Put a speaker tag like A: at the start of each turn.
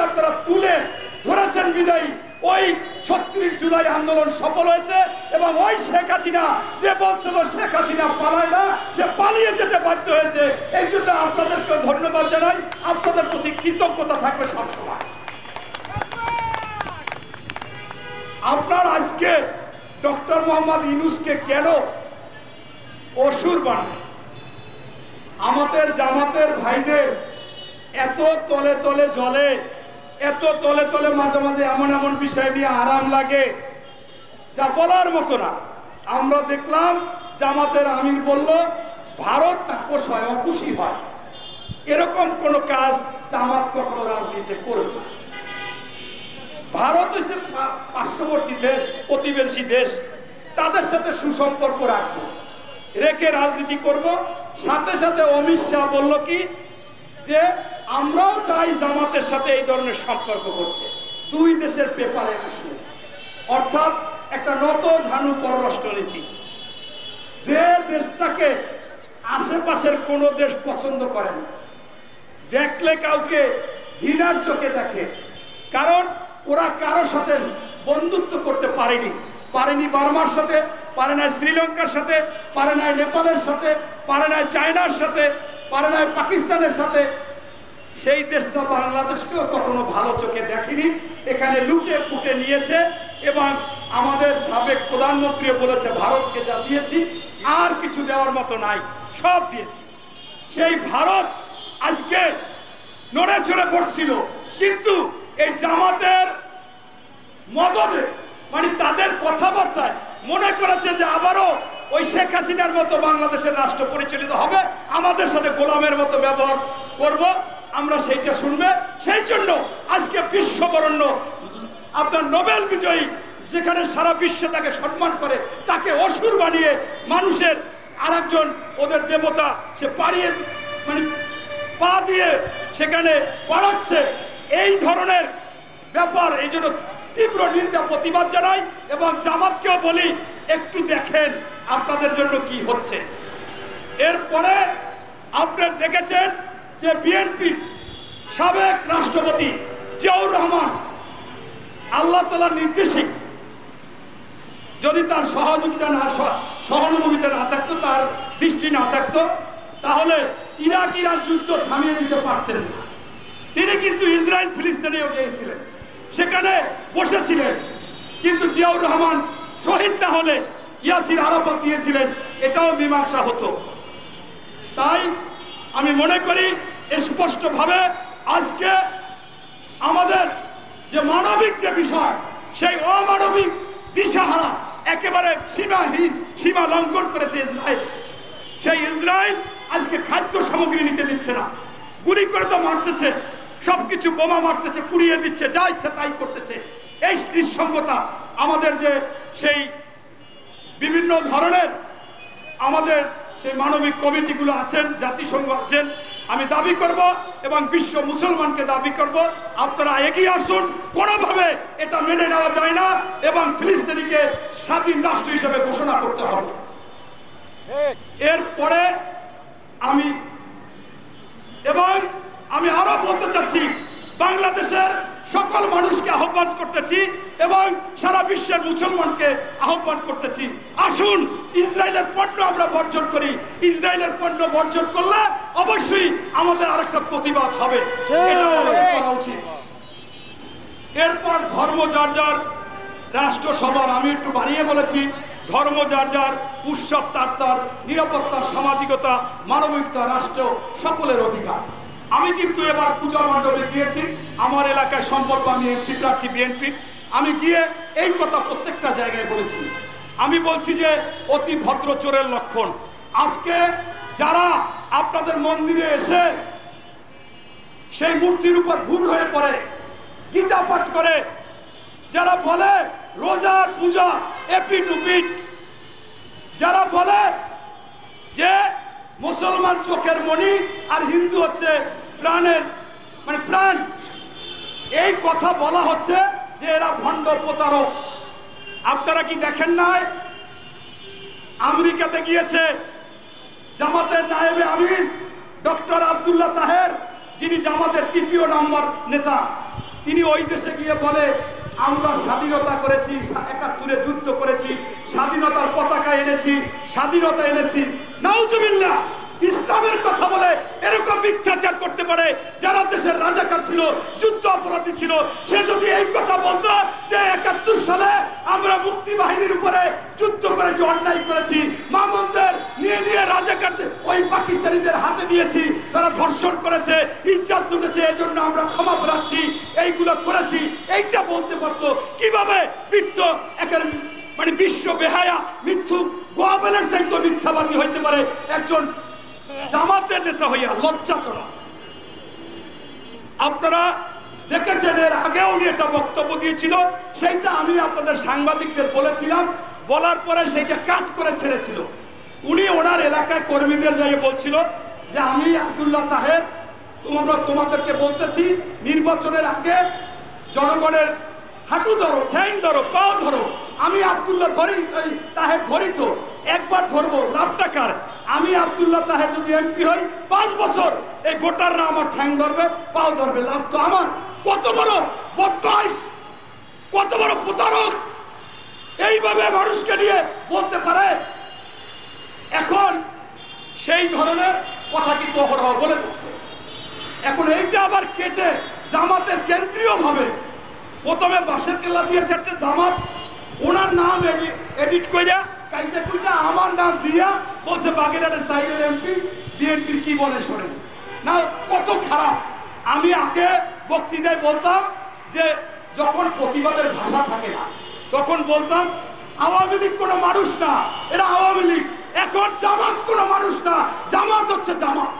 A: আপনারা তুলে ধরেছেন বিদায়ী ওই 36 জুলাই আন্দোলন সফল হয়েছে এবং ওই শেখ হাসিনা যে বলছিল শেখ হাসিনা পালায় না, সে পালিয়ে যেতে বাধ্য হয়েছে। এই জন্য আপনাদেরকে ধন্যবাদ জানাই, আপনাদের প্রতি কৃতজ্ঞতা থাকবে সবসময়। আপনার আজকে ডক্টর মোহাম্মদ ইউনূসকে কেন অসুর বানায়? আমাদের জামাতের ভাইদের এত তলে তলে জ্বলে, এত তলে তলে মাঝে মাঝে এমন এমন বিষয় নিয়ে আরাম লাগে যা বলার মতো না। আমরা দেখলাম জামাতের আমির বলল ভারত নাকশ হয়, অখুশি হয়। এরকম কোন কাজ জামাত কখনো রাজনীতিতে করবে না। ভারত হচ্ছে পার্শ্ববর্তী দেশ, প্রতিবেশী দেশ, তাদের সাথে সুসম্পর্ক রাখবো, রেখে রাজনীতি করব। সাথে সাথে অমিত শাহ বলল কি যে আমরাও চাই জামাতের সাথে এই ধরনের সম্পর্ক করতে। দুই দেশের পেপারে আসলে অর্থাৎ একটা নত ঝানু পররাষ্ট্রনীতি। যে দেশটাকে আশেপাশের কোনো দেশ পছন্দ করে না, দেখলে কাউকে ঘৃণার চোখে দেখে, কারণ ওরা কারোর সাথে বন্ধুত্ব করতে পারেনি। বার্মার সাথে, পারে না শ্রীলঙ্কার সাথে, পারে না নেপালের সাথে, পারে না চায়নার সাথে, পারে না পাকিস্তানের সাথে। সেই দেশটা বাংলাদেশকেও কখনো ভালো চোখে দেখেনি। এখানে লুটে ফুটে নিয়েছে এবং আমাদের সাবেক প্রধানমন্ত্রীও বলেছে ভারতকে যা দিয়েছি আর কিছু দেওয়ার মতো নাই, সব দিয়েছি। সেই ভারত আজকে নড়ে চড়ে পড়ছিল, কিন্তু এই জামাতের মদদে, মানে তাদের কথাবার্তায় মনে করেছে যে আবারও ওই শেখ হাসিনার মতো বাংলাদেশের রাষ্ট্র পরিচালিত হবে, আমাদের সাথে গোলামের মতো ব্যবহার করব, আমরা সেইটা শুনবে। সেই জন্য আজকে বিশ্ববরণ্য আপনার নোবেল বিজয়ী, যেখানে সারা বিশ্ব তাকে সম্মান করে, তাকে অসুর বানিয়ে মানুষের আরেকজন ওদের দেবতা সে পাড়িয়ে, মানে পা দিয়ে সেখানে পাড়াচ্ছে। এই ধরনের ব্যাপার, এই জন্য তীব্র নিন্দা প্রতিবাদ জানাই এবং জামাতকেও বলি একটু দেখেন আপনাদের জন্য কি হচ্ছে। এরপরে আপনারা দেখেছেন যে বিএনপি সাবেক রাষ্ট্রপতি জিয়াউর রহমান আল্লাহ তাআলার নির্দেশে যদি তার সহযোগিতা না, সহানুভূতিটা না থাকতো, তার দৃষ্টি না থাকতো, তাহলে ইরাক ইরান যুদ্ধ থামিয়ে দিতে পারতেন না। তিনি কিন্তু ইসরায়েল ফিলিস্তিনেও গিয়েছিলেন, সেখানে বসেছিলেন, কিন্তু জিয়াউর রহমান শহীদ না হলে ইয়াসির আরাফাত দিয়েছিলেন, এটাও মীমাংসা হতো। তাই আমি মনে করি স্পষ্টভাবে আজকে আমাদের যে মানবিক যে বিষয়, সেই অমানবিক দিশাহারা একেবারে সীমাহীন সীমা লঙ্ঘন করেছে ইসরায়েল। সেই ইসরায়েল আজকে খাদ্য সামগ্রী নিতে দিচ্ছে না, গুলি করে তো মারতেছে, সবকিছু বোমা মারতেছে, পুড়িয়ে দিচ্ছে, যা ইচ্ছা তাই করতেছে। এই নিঃসঙ্গতা আমাদের যে সেই বিভিন্ন ধরনের আমাদের সেই মানবিক কমিটিগুলো আছেন, জাতিসংঘ আছেন, আমি দাবি করব এবং বিশ্ব মুসলমানকে দাবি করব, আপনারা এগিয়ে আসুন। কোনোভাবে এটা মেনে নেওয়া যায় না এবং ফিলিস্তিনিকে স্বাধীন রাষ্ট্র হিসেবে ঘোষণা করতে হবে। এরপরে আমি আরো বলতে চাচ্ছি, বাংলাদেশের সকল মানুষকে আহ্বান করতেছি এবং সারা বিশ্বের মুসলমানকে আহ্বান করতেছি, আসুন ইসরায়েলের পণ্য আমরা বর্জন করি। ইসরায়েলের পণ্য বর্জন করলে অবশ্যই আমাদের আরেকটা প্রতিবাদ হবে, এটা আমাদের করা উচিত। এরপর ধর্ম যার যার, রাষ্ট্রসভার আমি একটু বাড়িয়ে বলেছি, ধর্ম যার যার, উৎসব তার তার, নিরাপত্তা, সামাজিকতা, মানবিকতা, রাষ্ট্র সকলের অধিকার। আমি কিন্তু এবার পূজা মণ্ডপে গিয়েছি, আমার এলাকায় সম্পর্ক, আমি এমপি প্রার্থী বিএনপির, আমি গিয়ে এই কথা প্রত্যেকটা জায়গায় বলেছি। আমি বলছি যে অতি ভদ্র চোরের লক্ষণ। আজকে যারা আপনাদের মন্দিরে এসে সেই মূর্তির উপর ভুল হয়ে পড়ে, গীতা পাঠ করে, যারা বলে রোজার পূজা এপি টু পিট, যারা বলে যে মুসলমান চোখের মণি আর হিন্দু হচ্ছে প্রাণের, মানে প্রাণ, এই কথা বলা হচ্ছে যে এরা ভণ্ড প্রতারক। আপনারা কি দেখেন নাই আমেরিকাতে গিয়েছে জামাতের নায়েবে আমির ডক্টর আব্দুল্লাহ তাহের, যিনি জামাতের 3য় নম্বর নেতা, তিনি ওই দেশে গিয়ে বলে আমরা স্বাধীনতা করেছি, ৭১ যুদ্ধ করেছি, স্বাধীনতার পতাকা এনেছি, স্বাধীনতা এনেছি। নাউজুবিল্লাহ, ইসলামের কথা বলে এরকম মিথ্যাচার করতে পারে যারা দেশের রাজাকার ছিল, যুদ্ধ অপরাধী ছিল। সে যদি এই কথা বলতো যে ৭১ সালে আমরা মুক্তি বাহিনীর উপরে যুদ্ধ করেছি, অন্যায় করেছি, মামুনদের নিয়ে রাজাকারদের ওই পাকিস্তানিদের হাতে দিয়েছি, তারা ধর্ষণ করেছে, ইজ্জত লুটেছে, এজন্য আমরা ক্ষমা প্রার্থী, এইগুলো করেছি, এইটা বলতে পারতো। কিভাবে মানে বিশ্ব বেহায়া মিথ্যুক গোয়াবেলের চাইতে মিথ্যাবাদী হইতে পারে একজন জামাতের নেতা হইয়া? লজ্জাজনক। আপনারা দেখেছেন এর আগেও উনি একটা বক্তব্য দিয়েছিল, সেইটা আমি আপনাদের সাংবাদিকদের বলেছিলাম, বলার পরে সেইটা কাট করে ছেড়েছিল। উনি ওনার এলাকায় কর্মীদের যাই বলছিল যে আমি আব্দুল্লাহ তাহের তোমাদেরকে বলতেছি, নির্বাচনের আগে জনগণের হাঁটু ধরো, ঠ্যাং ধরো, পাও ধরো। আমি আব্দুল্লাহ তাহের ধরি তো, একবার ধরবো, লাভটা কার? আমি আব্দুল্লাহ তাহের যদি এমপি হই 5 বছর এই ভোটাররা আমার ঠ্যাং ধরবে, পাও ধরবে, লাভ তো আমার। কত বড় বদমাইশ, কত বড় প্রতারক এইভাবে মানুষকে নিয়ে বলতে পারে। এখন সেই ধরনের কথা কিন্তু অহরহ বলে যাচ্ছে। এখন এইটা আবার কেটে জামাতের কেন্দ্রীয় ভাবে প্রথমে বাঁশের কেল্লা দিয়ে ছাড়ছে জামাত, ওনার নাম এডিট কইরা কাইটা কইটা আমার নাম দিয়া বলছে বাগেরহাটের সাইডের এমপি, বিএনপির কি বলে শোনেন না, কত খারাপ। আমি আগে বক্তৃতায় বলতাম যে যখন প্রতিবাদের ভাষা থাকে না তখন বলতাম আওয়ামী লীগ কোনো মানুষ না, এটা আওয়ামী লীগ। এখন জামাত কোনো মানুষ না, জামাত হচ্ছে জামাত।